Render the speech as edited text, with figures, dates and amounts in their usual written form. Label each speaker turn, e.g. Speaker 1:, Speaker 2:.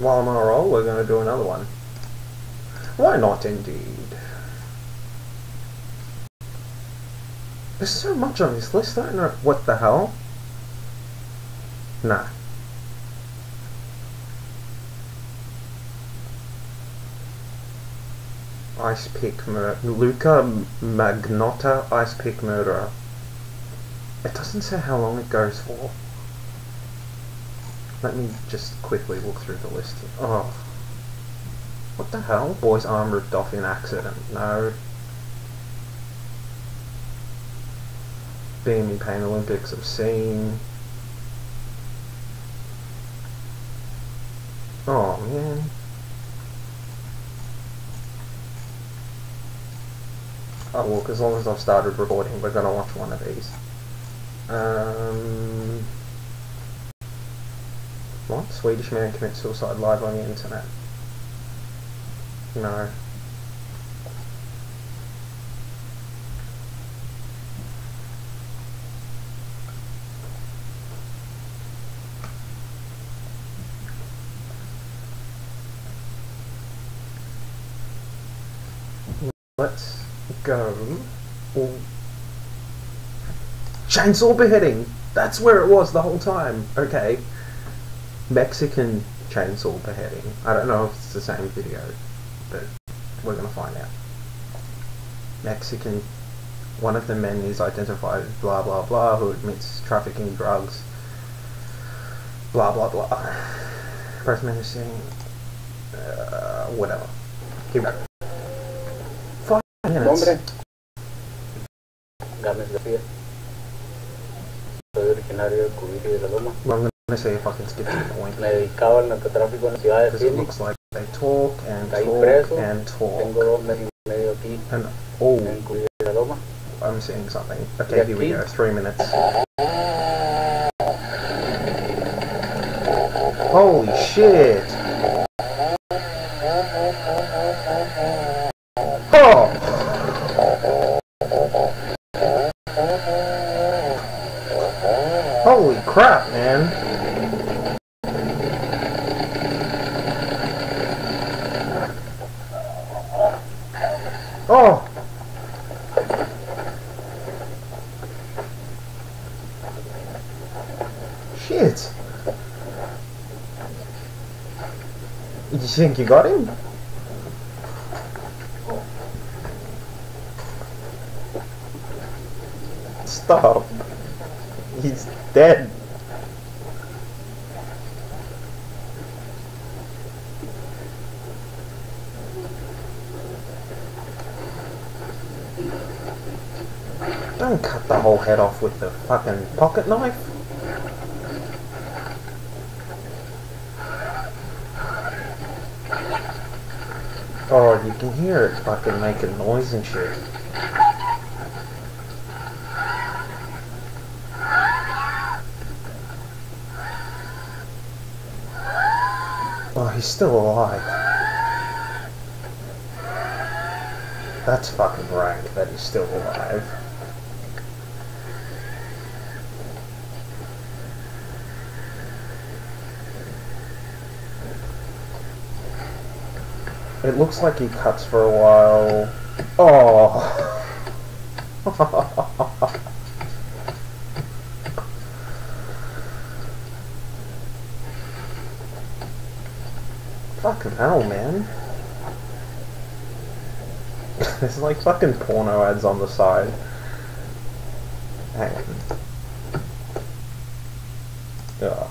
Speaker 1: while I'm on a roll, we're going to do another one. Why not, indeed? There's so much on this list, I don't know what the hell. Nah. Ice Pick Luca Magnotta, Ice Pick Murderer. It doesn't say how long it goes for. Let me just quickly look through the list. Oh. What the hell? Boy's arm ripped off in accident. No. Being in Pain Olympics, obscene. Oh man. Oh look, as long as I've started recording, we're gonna watch one of these. What? Swedish man commits suicide live on the internet. No. Let's go. Oh. Chainsaw beheading! That's where it was the whole time. Okay. Mexican chainsaw beheading. I don't know if it's the same video, but we're gonna find out. Mexican. One of the men is identified blah blah blah who admits trafficking drugs. Blah blah blah. First man is saying whatever. Keep going. 5 minutes.
Speaker 2: Nombre. Gámez García. Soy originario de Cubillo de la Loma.
Speaker 1: Well, I'm gonna say if I can skip to the point.
Speaker 2: Me dedicaba al narcotráfico en la ciudad de
Speaker 1: Because it
Speaker 2: Phoenix.
Speaker 1: looks like they talk and
Speaker 2: Caí
Speaker 1: talk
Speaker 2: preso.
Speaker 1: and
Speaker 2: Tengo
Speaker 1: talk.
Speaker 2: 2 meses y medio aquí
Speaker 1: And oh,
Speaker 2: en Cubillo de la Loma.
Speaker 1: I'm seeing something. Okay, here we go. 3 minutes. Holy shit! Oh! Holy crap, man! Oh! Shit! You think you got him? Stop. He's dead. Don't cut the whole head off with the fucking pocket knife. Oh, you can hear it fucking making noise and shit. Oh, he's still alive. That's fucking rank that he's still alive. It looks like he cuts for a while. Oh! Fucking hell, man. There's like fucking porno ads on the side. Hang on. Ugh.